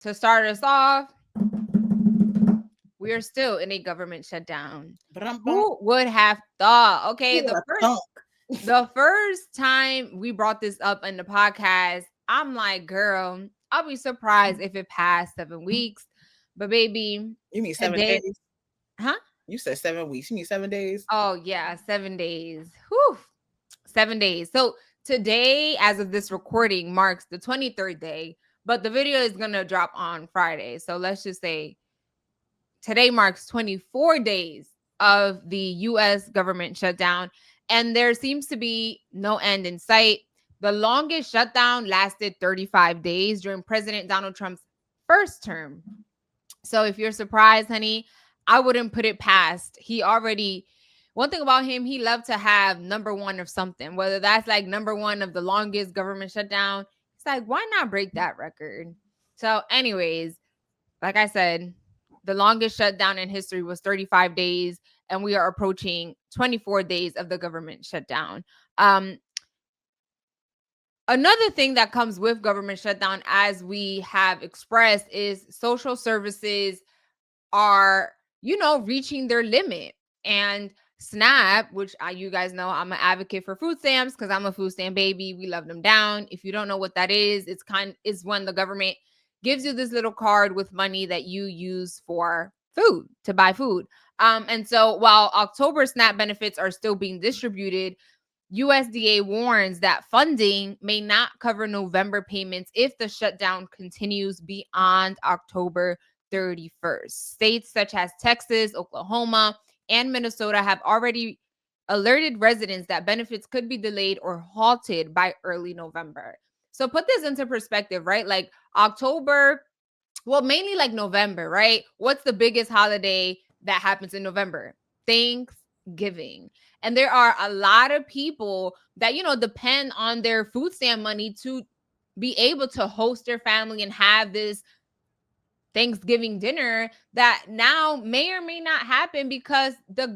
to start us off, we are still in a government shutdown. Who would have thought? Okay, the first time we brought this up in the podcast, I'm like, girl, I'll be surprised if it passed 7 weeks. But baby, you mean 7 days? Huh? You said 7 weeks. You mean 7 days? Oh yeah, 7 days. Whew. 7 days. So today, as of this recording, marks the 23rd day, but the video is gonna drop on Friday. So let's just say today marks 24 days of the US government shutdown, and there seems to be no end in sight. The longest shutdown lasted 35 days during President Donald Trump's first term. So if you're surprised, honey, I wouldn't put it past. One thing about him, he loved to have number one of something, whether that's like number one of the longest government shutdown. It's like, why not break that record? So, anyways, like I said, the longest shutdown in history was 35 days, and we are approaching 24 days of the government shutdown. Another thing that comes with government shutdown, as we have expressed, is social services are, reaching their limit. And SNAP, which you guys know, I'm an advocate for food stamps because I'm a food stamp baby. We love them down. If you don't know what that is, it's when the government gives you this little card with money that you use for food, to buy food. And so while October SNAP benefits are still being distributed, USDA warns that funding may not cover November payments if the shutdown continues beyond October 31st. States such as Texas, Oklahoma, and Minnesota have already alerted residents that benefits could be delayed or halted by early November. So put this into perspective, right? Like October, well, mainly like November, right? What's the biggest holiday that happens in November? Thanksgiving. And there are a lot of people that, depend on their food stamp money to be able to host their family and have this Thanksgiving dinner that now may or may not happen because the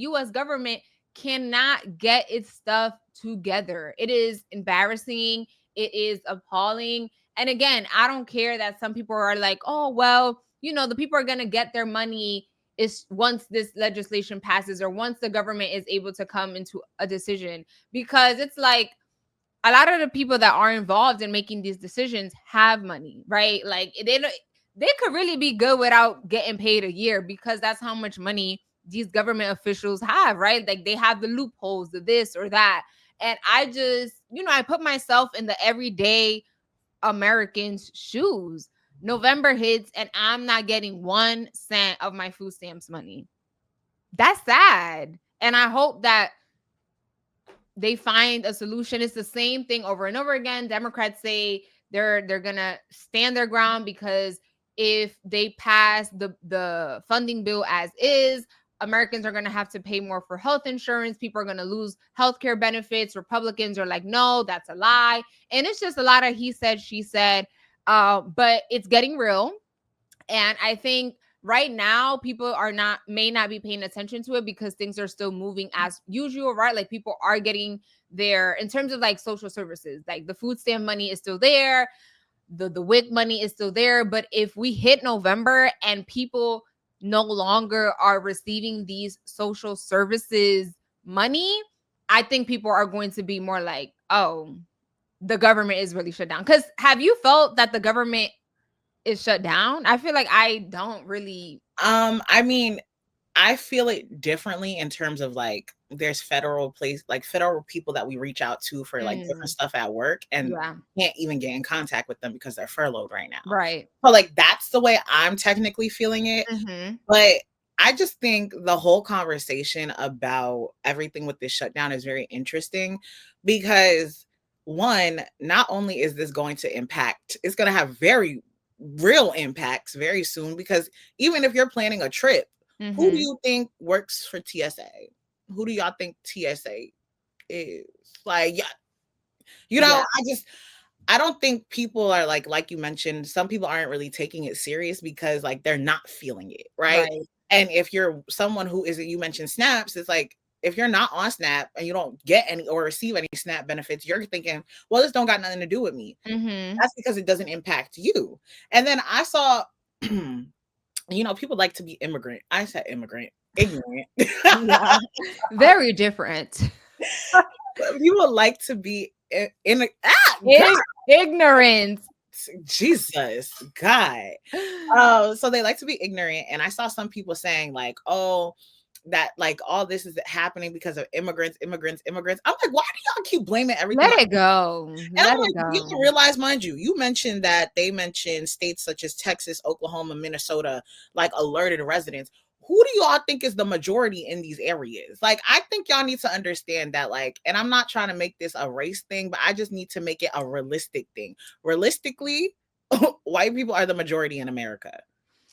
US government cannot get its stuff together. It is embarrassing. It is appalling. And again, I don't care that some people are like, oh, well, the people are going to get their money is once this legislation passes or once the government is able to come into a decision, because it's like a lot of the people that are involved in making these decisions have money, right? Like they could really be good without getting paid a year because that's how much money these government officials have, right? Like they have the loopholes, the this or that. And I just, I put myself in the everyday American's shoes. November hits and I'm not getting 1 cent of my food stamps money. That's sad. And I hope that they find a solution. It's the same thing over and over again. Democrats say they're gonna stand their ground because if they pass the funding bill as is, Americans are gonna have to pay more for health insurance. People are gonna lose healthcare benefits. Republicans are like, no, that's a lie. And it's just a lot of he said, she said. But it's getting real. And I think right now people may not be paying attention to it because things are still moving as usual, right? Like people are getting their, in terms of like social services, like the food stamp money is still there, the WIC money is still there. But if we hit November and people no longer are receiving these social services money, I think people are going to be more like, oh, the government is really shut down. Because have you felt that the government is shut down? I feel like I don't really. I mean, I feel it differently in terms of like there's federal people that we reach out to for like different stuff at work and can't even get in contact with them because they're furloughed right now. Right. So like that's the way I'm technically feeling it. Mm-hmm. But I just think the whole conversation about everything with this shutdown is very interesting because one, not only is this going to impact, it's going to have very real impacts very soon, because even if you're planning a trip, who do you think works for TSA? Who do y'all think TSA is? Like, yeah. I don't think people are like you mentioned, some people aren't really taking it serious because like they're not feeling it, right? And if you're someone who isn't, you mentioned snaps, it's like if you're not on SNAP and you don't get any or receive any SNAP benefits, you're thinking, well, this don't got nothing to do with me. That's because it doesn't impact you. And then I saw, people like to be immigrant. I said immigrant, ignorant. Yeah. Very different. People like to be God, Ignorance. Jesus, God. So they like to be ignorant. And I saw some people saying like, oh, that like all this is happening because of immigrants. I'm like, why do y'all keep blaming everything? Let it go. And I'm Let like, it go. you can realize, mind you mentioned that they mentioned states such as Texas, Oklahoma, Minnesota, like alerted residents. Who do y'all think is the majority in these areas? Like, I think y'all need to understand that, like, and I'm not trying to make this a race thing, but I just need to make it a realistic thing. Realistically, white people are the majority in America.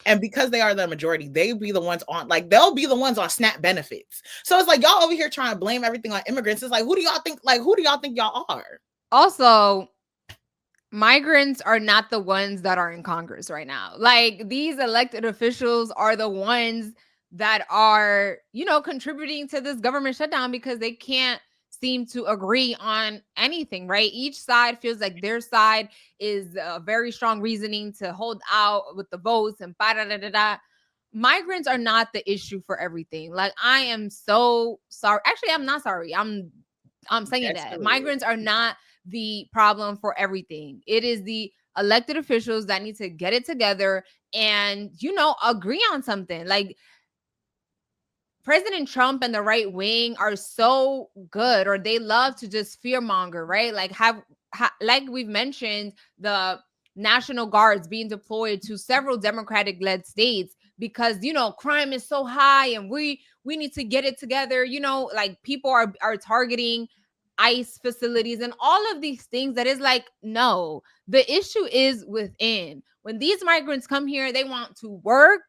And because they are the majority, they'll be the ones on SNAP benefits. So it's like y'all over here trying to blame everything on immigrants. It's like, who do y'all think y'all are? Also, migrants are not the ones that are in Congress right now. Like, these elected officials are the ones that are, contributing to this government shutdown because they can't seem to agree on anything, right? Each side feels like their side is a very strong reasoning to hold out with the votes and da da da da. Migrants are not the issue for everything. Like, I am so sorry. Actually, I'm not sorry. I'm saying that migrants are not the problem for everything. It is the elected officials that need to get it together and, agree on something. Like, President Trump and the right wing are so good, or they love to just fearmonger, right? Like, like we've mentioned, the National Guards being deployed to several Democratic led states because, crime is so high and we need to get it together. Like, people are targeting ICE facilities and all of these things that is like, no, the issue is within. When these migrants come here, they want to work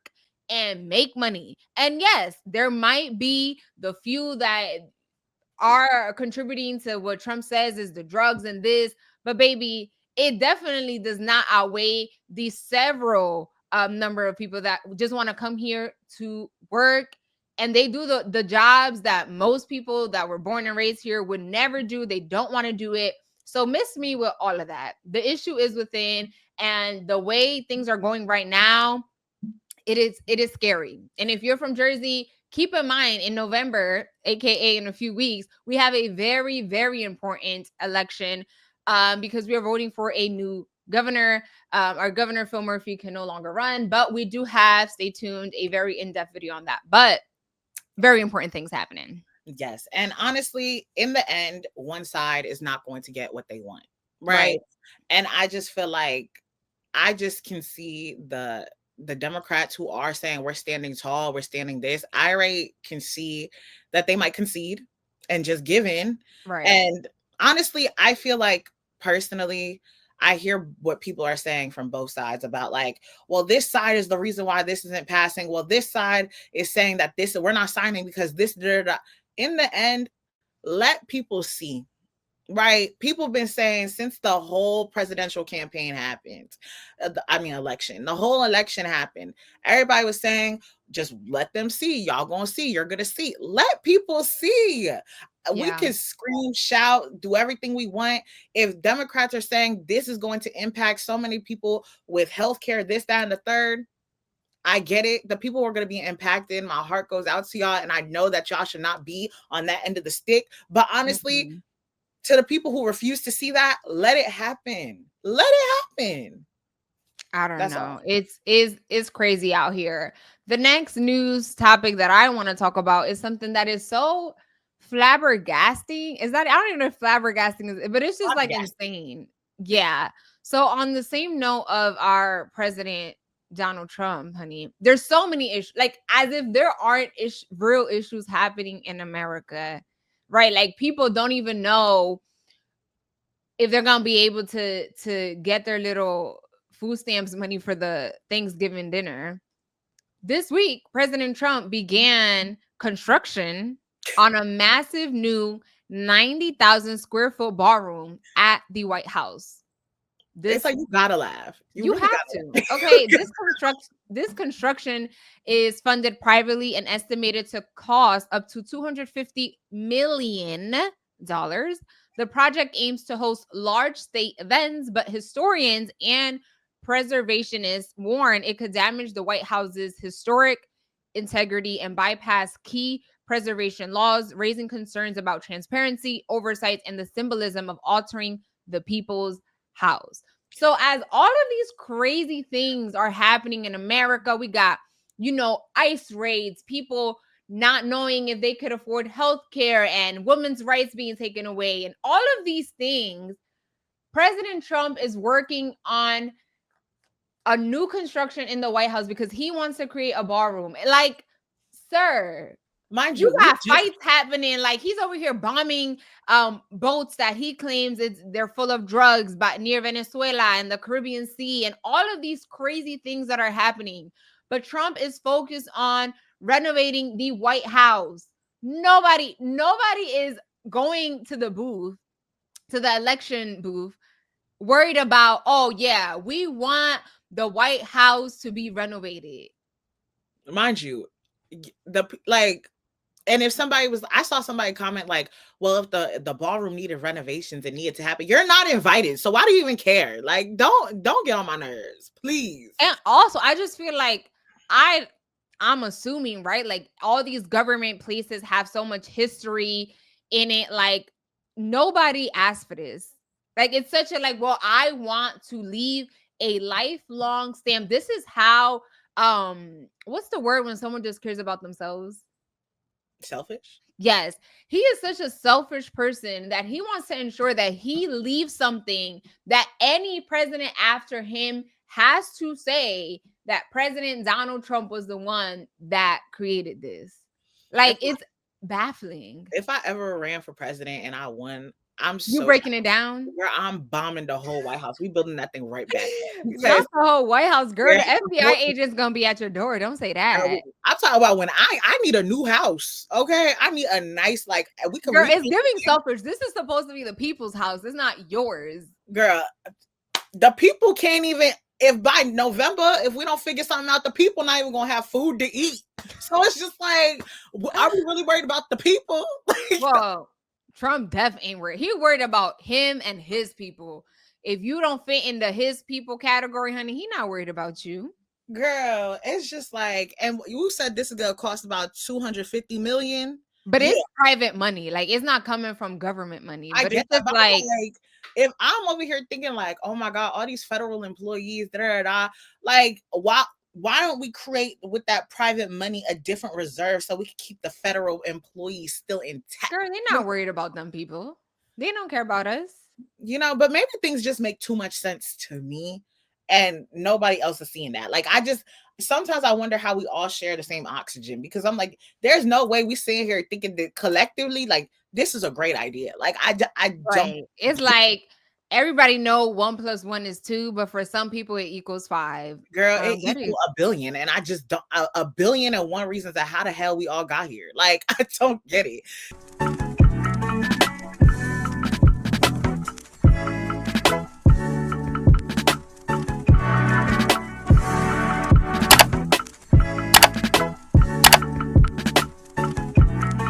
and make money. And yes, there might be the few that are contributing to what Trump says is the drugs and this, but baby, it definitely does not outweigh the several number of people that just want to come here to work, and they do the jobs that most people that were born and raised here would never do. They don't want to do it. So miss me with all of that. The issue is within, and the way things are going right now, it is scary. And if you're from Jersey, keep in mind in November, aka in a few weeks, we have a very, very important election because we are voting for a new governor. Our governor, Phil Murphy, can no longer run, but we do have, stay tuned, a very in-depth video on that. But very important things happening. Yes. And honestly, in the end, one side is not going to get what they want. Right. And I just feel like I just can see the Democrats who are saying we're standing tall, we're standing this. I already can see that they might concede and just give in. Right. And honestly, I feel like personally, I hear what people are saying from both sides about like, well, this side is the reason why this isn't passing. Well, this side is saying that we're not signing because this. Da, da, da. In the end, let people see. Right. People have been saying since the whole presidential campaign happened, election, the whole election happened. Everybody was saying, just let them see. Y'all gonna see. You're gonna see. Let people see. Yeah. We can scream, shout, do everything we want. If Democrats are saying this is going to impact so many people with healthcare, this, that, and the third, I get it. The people who are going to be impacted. My heart goes out to y'all. And I know that y'all should not be on that end of the stick. But honestly, to the people who refuse to see that, let it happen. Let it happen. I don't know. It's crazy out here. The next news topic that I want to talk about is something that is so flabbergasting. I don't even know if flabbergasting is, but it's just like insane. Yeah. So on the same note of our president Donald Trump, honey, there's so many issues, like as if there aren't real issues happening in America, right? Like people don't even know if they're gonna be able to get their little food stamps money for the Thanksgiving dinner. This week, President Trump began construction on a massive new 90,000 square foot ballroom at the White House. It's like, you gotta laugh. You You really have gotta to. laugh. Okay, this construction is funded privately and estimated to cost up to $250 million. The project aims to host large state events, but historians and preservationists warn it could damage the White House's historic integrity and bypass key preservation laws, raising concerns about transparency, oversight, and the symbolism of altering the people's house. So as all of these crazy things are happening in America, we got, ICE raids, people not knowing if they could afford health care and women's rights being taken away, and all of these things. President Trump is working on a new construction in the White House because he wants to create a ballroom. Like, sir, Mind you you, we got just fights happening. Like, he's over here bombing boats that he claims they're full of drugs, but near Venezuela and the Caribbean Sea, and all of these crazy things that are happening. But Trump is focused on renovating the White House. Nobody is going to the booth, to the election booth, worried about, oh yeah, we want the White House to be renovated. mind you, and if I saw somebody comment like, well, if the ballroom needed renovations and needed to happen, you're not invited. So why do you even care? Like, don't get on my nerves, please. And also, I just feel like I'm assuming, right? Like, all these government places have so much history in it. Like, nobody asked for this. Like, it's such a, like, well, I want to leave a lifelong stamp. This is how, what's the word when someone just cares about themselves? Selfish? Yes. He is such a selfish person that he wants to ensure that he leaves something that any president after him has to say that President Donald Trump was the one that created this. Like, it's baffling. If I ever ran for president and I won, You breaking it down? Where I'm bombing the whole White House. We building that thing right back. Not the whole White House, girl. The FBI agent's gonna be at your door. Don't say that. I'm talking about when I need a new house. Okay, I need a nice, like, we can. Girl, it's giving selfish. This is supposed to be the people's house. It's not yours. Girl, the people can't even. If by November, if we don't figure something out, the people not even gonna have food to eat. So it's just like, are we really worried about the people? Well, Trump ain't worried. He worried about him and his people. If you don't fit in the his people category, honey, he not worried about you. Girl, it's just like, and you said this is gonna cost about $250 million. But it's private money. Like, it's not coming from government money. But it's just like, if I'm over here thinking like, oh my God, all these federal employees, like, why don't we create with that private money a different reserve so we can keep the federal employees still intact? Girl, they're not worried about them people. They don't care about us. But maybe things just make too much sense to me and nobody else is seeing that. Like, sometimes I wonder how we all share the same oxygen, because I'm like, there's no way we sitting here thinking that collectively, like, this is a great idea. Like, I don't. It's like, everybody know 1 + 1 is 2, but for some people it equals 5. Girl, it equals $1 billion, and I just don't. $1 billion and one reason to how the hell we all got here. Like, I don't get it.